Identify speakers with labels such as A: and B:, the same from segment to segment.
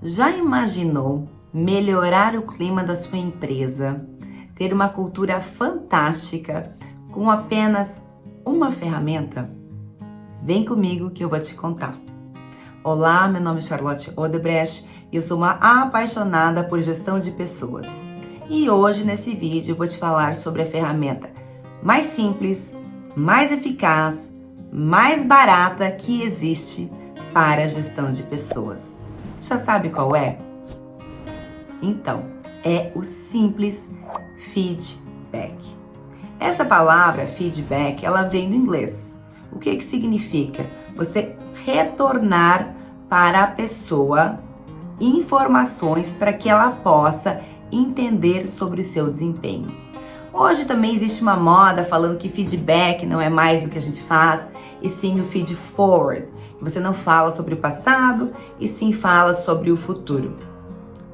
A: Já imaginou melhorar o clima da sua empresa, ter uma cultura fantástica com apenas uma ferramenta? Vem comigo que eu vou te contar. Olá, meu nome é Charlotte Odebrecht e eu sou uma apaixonada por gestão de pessoas. E hoje nesse vídeo eu vou te falar sobre a ferramenta mais simples, mais eficaz, mais barata que existe para a gestão de pessoas. Já sabe qual é? Então, é o simples feedback. Essa palavra feedback, ela vem do inglês. O que significa? Você retornar para a pessoa informações para que ela possa entender sobre o seu desempenho. Hoje também existe uma moda falando que feedback não é mais o que a gente faz, e sim o feed forward, que você não fala sobre o passado, e sim fala sobre o futuro.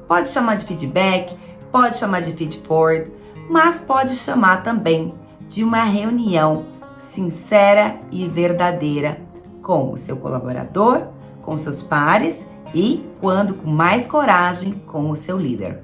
A: Pode chamar de feedback, pode chamar de feed forward, mas pode chamar também de uma reunião sincera e verdadeira com o seu colaborador, com seus pares e, quando com mais coragem, com o seu líder.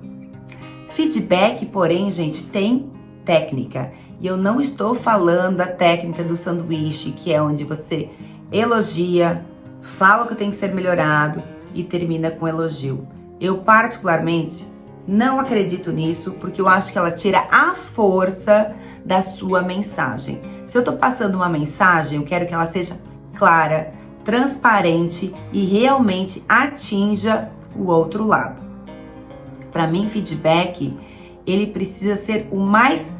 A: Feedback, porém, gente, tem técnica. E eu não estou falando da técnica do sanduíche, que é onde você elogia, fala o que tem que ser melhorado e termina com elogio. Eu, particularmente, não acredito nisso, porque eu acho que ela tira a força da sua mensagem. Se eu estou passando uma mensagem, eu quero que ela seja clara, transparente e realmente atinja o outro lado. Para mim, feedback, ele precisa ser o mais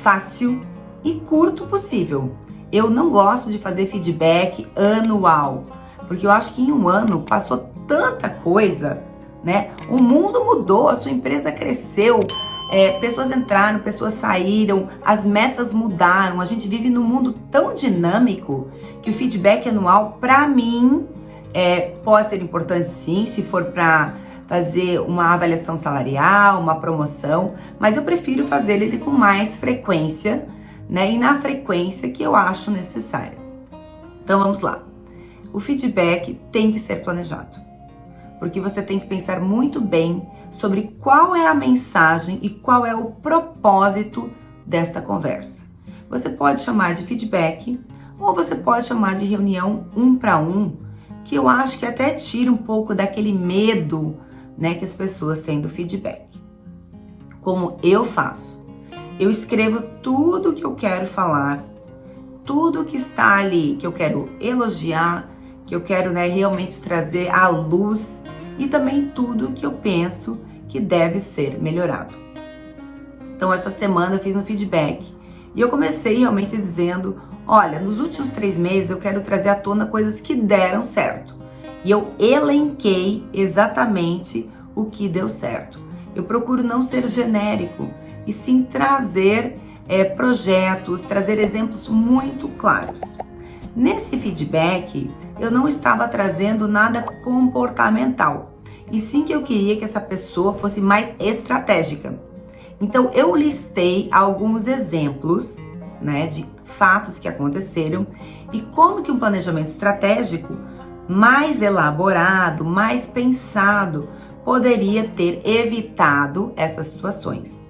A: fácil e curto possível. Eu não gosto de fazer feedback anual, porque eu acho que em um ano passou tanta coisa, né? O mundo mudou, a sua empresa cresceu, pessoas entraram, pessoas saíram, as metas mudaram. A gente vive num mundo tão dinâmico que o feedback anual, para mim, pode ser importante sim, se for para fazer uma avaliação salarial, uma promoção, mas eu prefiro fazer ele com mais frequência, né? E na frequência que eu acho necessária. Então vamos lá. O feedback tem que ser planejado, porque você tem que pensar muito bem sobre qual é a mensagem e qual é o propósito desta conversa. Você pode chamar de feedback ou você pode chamar de reunião 1 para 1, que eu acho que até tira um pouco daquele medo, né, que as pessoas têm do feedback. Como eu faço? Eu escrevo tudo que eu quero falar, tudo que está ali, que eu quero elogiar, que eu quero, né, realmente trazer à luz, e também tudo que eu penso que deve ser melhorado. Então, essa semana eu fiz um feedback e eu comecei realmente dizendo: olha, nos últimos 3 meses eu quero trazer à tona coisas que deram certo. E eu elenquei exatamente o que deu certo. Eu procuro não ser genérico, e sim trazer projetos, trazer exemplos muito claros. Nesse feedback, eu não estava trazendo nada comportamental, e sim que eu queria que essa pessoa fosse mais estratégica. Então, eu listei alguns exemplos, né, de fatos que aconteceram e como que um planejamento estratégico mais elaborado, mais pensado, poderia ter evitado essas situações.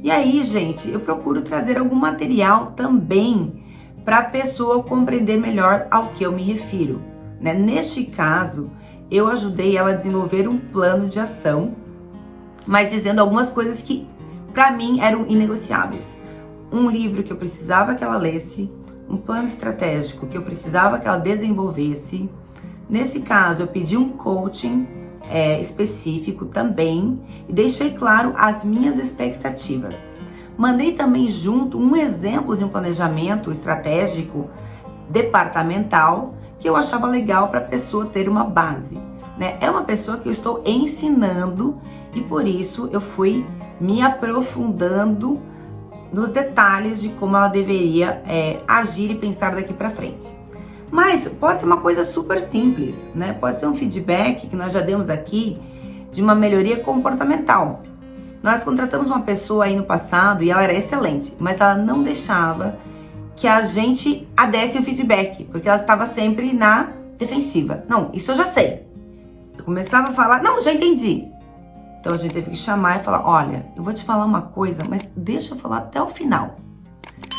A: E aí, gente, eu procuro trazer algum material também para a pessoa compreender melhor ao que eu me refiro, né? Neste caso, eu ajudei ela a desenvolver um plano de ação, mas dizendo algumas coisas que, para mim, eram inegociáveis. Um livro que eu precisava que ela lesse, um plano estratégico que eu precisava que ela desenvolvesse. Nesse caso, eu pedi um coaching específico também e deixei claro as minhas expectativas. Mandei também junto um exemplo de um planejamento estratégico departamental que eu achava legal para a pessoa ter uma base, né? É uma pessoa que eu estou ensinando e por isso eu fui me aprofundando nos detalhes de como ela deveria agir e pensar daqui para frente. Mas pode ser uma coisa super simples, né? Pode ser um feedback que nós já demos aqui de uma melhoria comportamental. Nós contratamos uma pessoa aí no passado e ela era excelente, mas ela não deixava que a gente desse o feedback, porque ela estava sempre na defensiva. Não, isso eu já sei. Eu começava a falar, não, já entendi. Então a gente teve que chamar e falar, olha, eu vou te falar uma coisa, mas deixa eu falar até o final.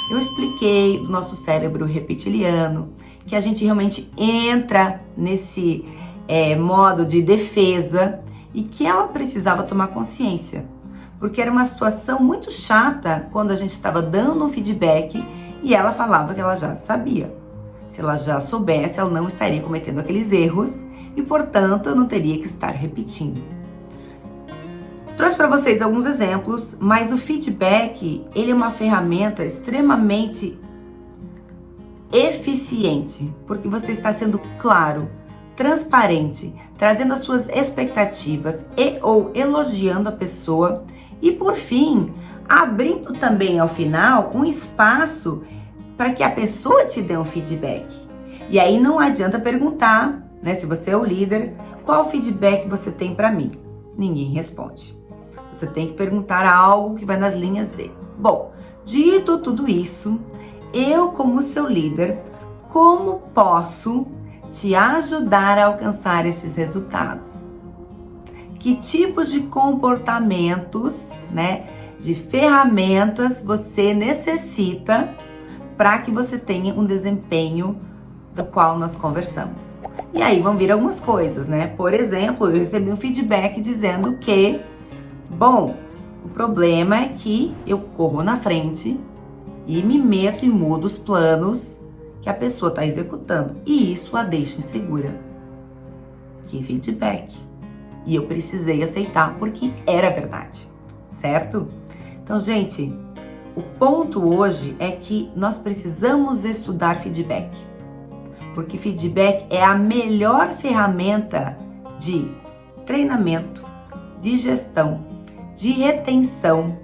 A: Eu expliquei do nosso cérebro reptiliano, que a gente realmente entra nesse modo de defesa e que ela precisava tomar consciência. Porque era uma situação muito chata quando a gente estava dando um feedback e ela falava que ela já sabia. Se ela já soubesse, ela não estaria cometendo aqueles erros e, portanto, eu não teria que estar repetindo. Trouxe para vocês alguns exemplos, mas o feedback, ele é uma ferramenta extremamente eficiente, porque você está sendo claro, transparente, trazendo as suas expectativas e ou elogiando a pessoa e, por fim, abrindo também ao final um espaço para que a pessoa te dê um feedback. E aí não adianta perguntar, né, se você é o líder, qual feedback você tem para mim? Ninguém responde. Você tem que perguntar algo que vai nas linhas dele. Bom, dito tudo isso, eu como seu líder, como posso te ajudar a alcançar esses resultados? Que tipos de comportamentos, né, de ferramentas você necessita para que você tenha um desempenho do qual nós conversamos? E aí vão vir algumas coisas, né? Por exemplo, eu recebi um feedback dizendo que, bom, o problema é que eu corro na frente e me meto e mudo os planos que a pessoa está executando. E isso a deixa insegura. Que feedback. E eu precisei aceitar porque era verdade, certo? Então, gente, o ponto hoje é que nós precisamos estudar feedback. Porque feedback é a melhor ferramenta de treinamento, de gestão, de retenção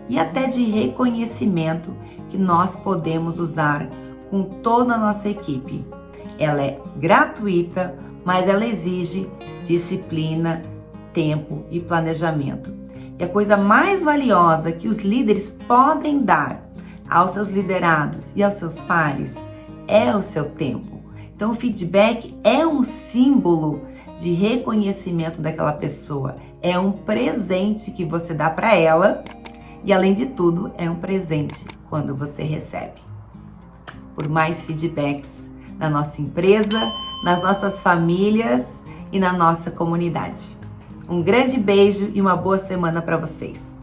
A: e até de reconhecimento que nós podemos usar com toda a nossa equipe. Ela é gratuita, mas ela exige disciplina, tempo e planejamento. E a coisa mais valiosa que os líderes podem dar aos seus liderados e aos seus pares é o seu tempo. Então o feedback é um símbolo de reconhecimento daquela pessoa. É um presente que você dá para ela e, além de tudo, é um presente quando você recebe. Por mais feedbacks na nossa empresa, nas nossas famílias e na nossa comunidade. Um grande beijo e uma boa semana para vocês.